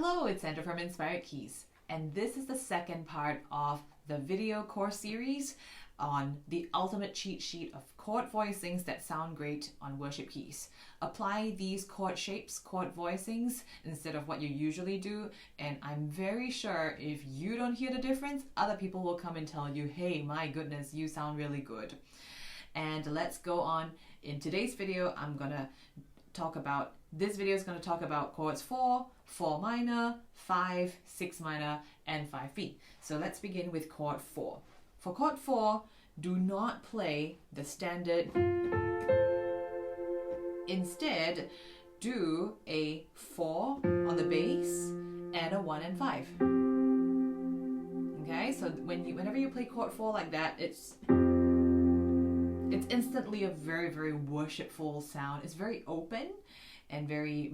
Hello, it's Sandra from Inspired Keys, and this is the second part of the video course series on the ultimate cheat sheet of chord voicings that sound great on worship keys. Apply these chord shapes, chord voicings, instead of what you usually do, and I'm very sure if you don't hear the difference, other people will come and tell you, hey, my goodness, you sound really good. And let's go on. In today's video, this video is going to talk about chords 4, 4 minor, 5, 6 minor, and 5B. So let's begin with chord 4. For chord 4, do not play the standard. Instead, do a 4 on the bass and a 1 and 5. Okay, so whenever you play chord 4 like that, it's instantly a very, very worshipful sound. It's very open and very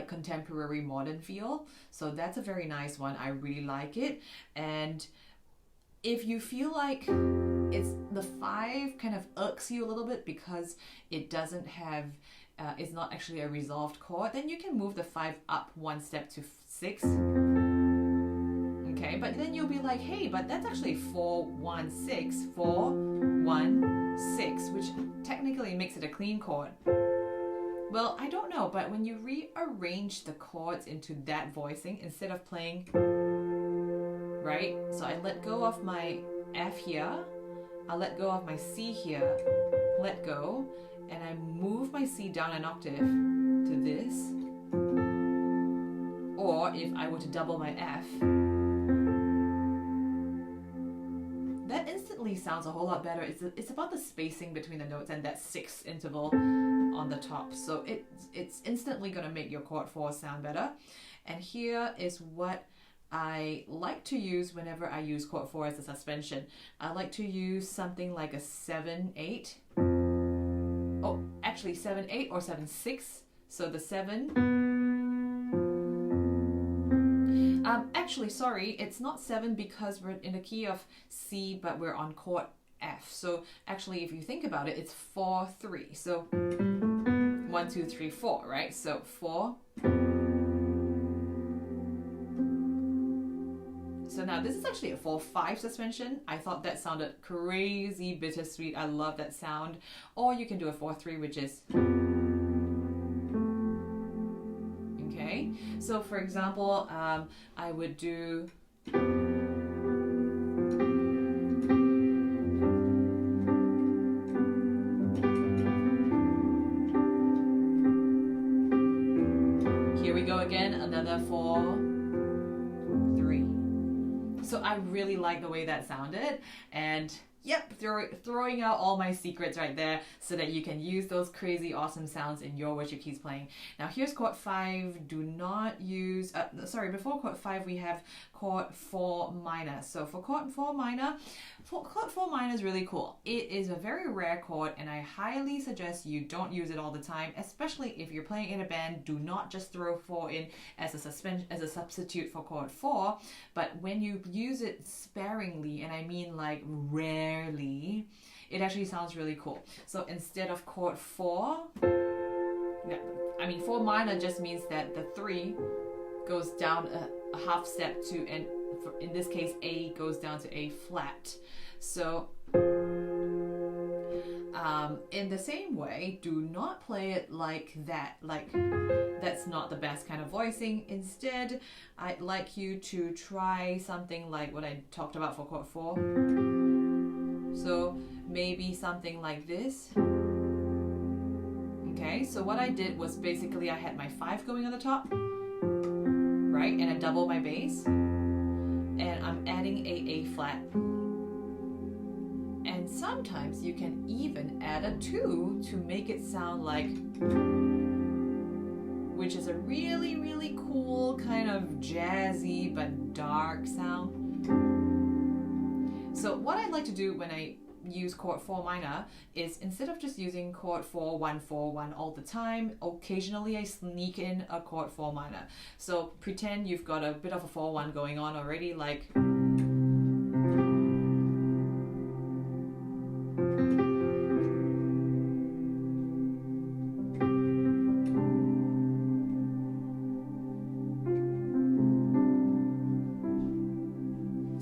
contemporary modern feel. So that's a very nice one. I really like it. And if you feel like the 5 kind of irks you a little bit because it doesn't have, it's not actually a resolved chord, then you can move the 5 up one step to 6. Okay, but then you'll be like, hey, but that's actually 4, 1, 6, 4, 1, 6, which technically makes it a clean chord. Well, I don't know, but when you rearrange the chords into that voicing, instead of playing, right? So I let go of my F here, I let go of my C here, let go, and I move my C down an octave to this. Or if I were to double my F, that instantly sounds a whole lot better. It's about the spacing between the notes and that 6 interval on the top. So it's instantly going to make your chord 4 sound better. And here is what I like to use whenever I use chord 4 as a suspension. I like to use something like a 7-8. Oh, actually 7-8 or 7-6. So the 7. Actually, sorry, it's not 7 because we're in the key of C, but we're on chord F. So actually, if you think about it, it's 4-3. So 1, 2, 3, 4, right? So 4. So now this is actually a 4-5 suspension. I thought that sounded crazy bittersweet. I love that sound. Or you can do a 4-3, which is... Okay, so for example, I would do... Here we go again, another 4-3. So I really like the way that sounded, and yep, throwing out all my secrets right there so that you can use those crazy awesome sounds in your worship keys playing. Now here's chord 5. Do not use, before chord 5 we have chord 4 minor. So for chord 4 minor, chord 4 minor is really cool. It is a very rare chord, and I highly suggest you don't use it all the time, especially if you're playing in a band. Do not just throw 4 in as a substitute for chord 4, but when you use it sparingly, and I mean like rarely, it actually sounds really cool. So instead of chord 4, 4 minor just means that the 3 goes down a half step to, and in this case A goes down to A flat. So in the same way, do not play it like that. Like, that's not the best kind of voicing. Instead, I'd like you to try something like what I talked about for chord 4. So maybe something like this. Okay, so what I did was basically I had my 5 going on the top, right? And I double my bass, and I'm adding a flat. And sometimes you can even add a 2 to make it sound like, which is a really, really cool kind of jazzy but dark sound. So what I like to do when I use chord 4 minor is, instead of just using chord 4, 1, 4, 1 all the time, occasionally I sneak in a chord 4 minor. So pretend you've got a bit of a 4, 1 going on already, like...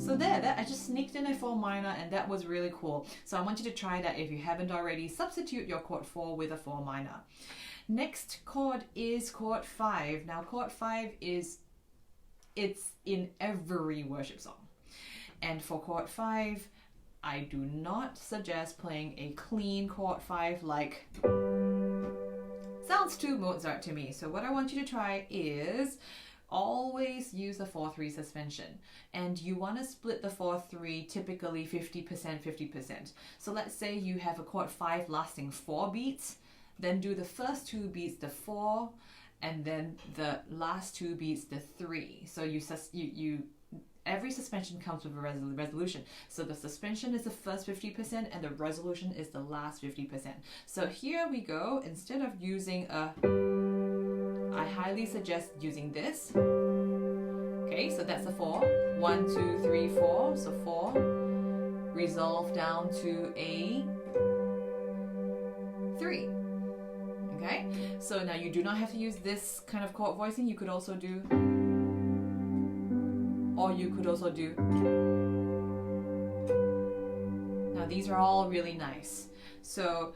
So there, I just sneaked in a 4 minor, and that was really cool. So I want you to try that if you haven't already. Substitute your chord 4 with a 4 minor. Next chord is chord 5. Now chord 5 it's in every worship song. And for chord 5, I do not suggest playing a clean chord 5 like sounds too Mozart to me. So what I want you to try is always use a 4-3 suspension, and you want to split the 4-3 typically 50%, 50%. So let's say you have a chord 5 lasting 4 beats, then do the first 2 beats the 4, and then the last 2 beats the 3. So every suspension comes with a resolution. So the suspension is the first 50% and the resolution is the last 50%. So here we go. Instead of using I highly suggest using this. Okay, so that's the 4. 1, 2, 3, 4. So 4. Resolve down to a 3. Okay, so now you do not have to use this kind of chord voicing. You could also do, or you could also do. Now these are all really nice. So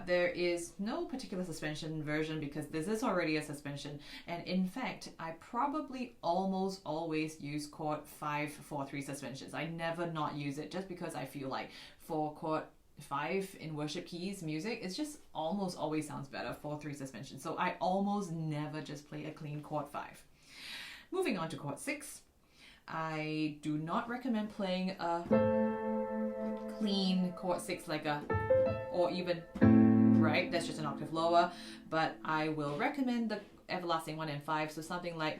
there is no particular suspension version because this is already a suspension. And in fact, I probably almost always use chord 5 4-3 suspensions. I never not use it just because I feel like for chord 5 in worship keys music, it's just almost always sounds better 4-3 suspension. So I almost never just play a clean chord 5. Moving on to chord 6. I do not recommend playing a clean chord 6 like a, or even, right, that's just an octave lower, but I will recommend the everlasting 1 and 5, so something like,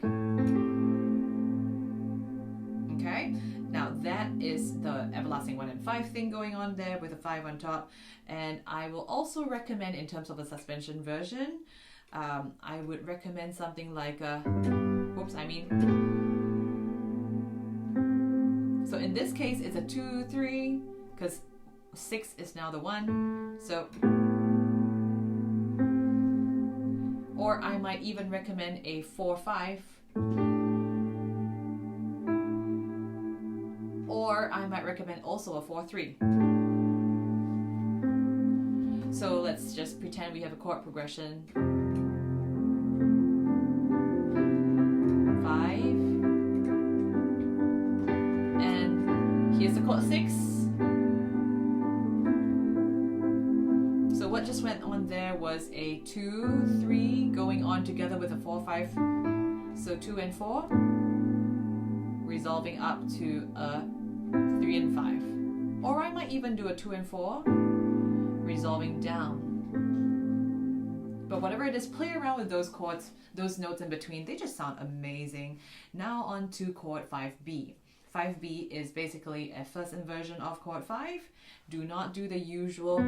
okay, now that is the everlasting 1 and 5 thing going on there with a 5 on top. And I will also recommend, in terms of a suspension version, I would recommend something like a, so in this case it's a 2-3 because 6 is now the 1, so, or I might even recommend a 4-5, or I might recommend also a 4-3. So let's just pretend we have a chord progression. 5, and here's the chord 6. So what just went on there was a 2-3 going on together with a 4-5. So 2 and 4, resolving up to a 3 and 5. Or I might even do a 2 and 4, resolving down. But whatever it is, play around with those chords, those notes in between. They just sound amazing. Now on to chord 5B. 5B is basically a first inversion of chord 5. Do not do the usual,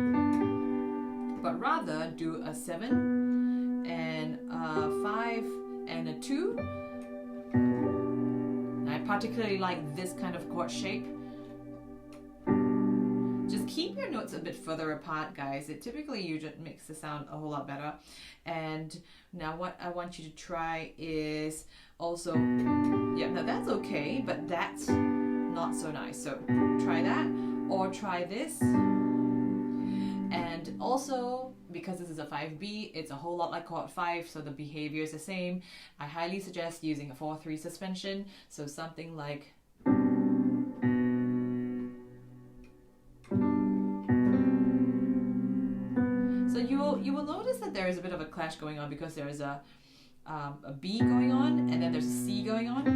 but rather do a 7 and a 5 and a 2. I particularly like this kind of chord shape. Just keep your notes a bit further apart, guys. It typically usually makes the sound a whole lot better. And now what I want you to try is also, yeah, now that's okay, but that's not so nice. So try that, or try this. And also, because this is a 5B, it's a whole lot like chord 5, so the behavior is the same. I highly suggest using a 4-3 suspension, so something like, so you will notice that there is a bit of a clash going on because there is a B going on and then there's a C going on,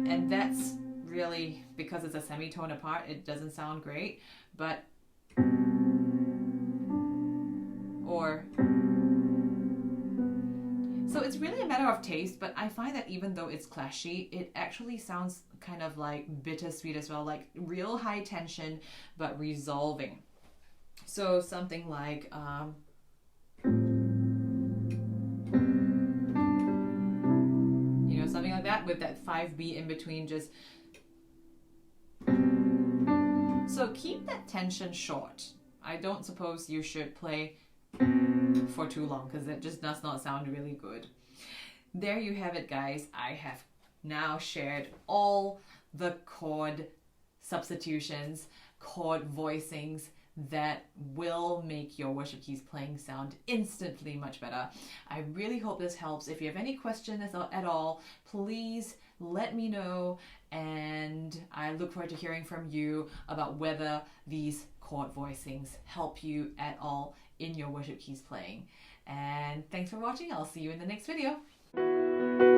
and that's really because it's a semitone apart. It doesn't sound great, but or so it's really a matter of taste. But I find that even though it's clashy, it actually sounds kind of like bittersweet as well, like real high tension but resolving. So something like something like that with that 5B in between. Just so keep that tension short. I don't suppose you should play for too long because it just does not sound really good. There you have it, guys. I have now shared all the chord substitutions, chord voicings that will make your worship keys playing sound instantly much better. I really hope this helps. If you have any questions at all, please let me know, and I look forward to hearing from you about whether these chord voicings help you at all in your worship keys playing. And thanks for watching. I'll see you in the next video.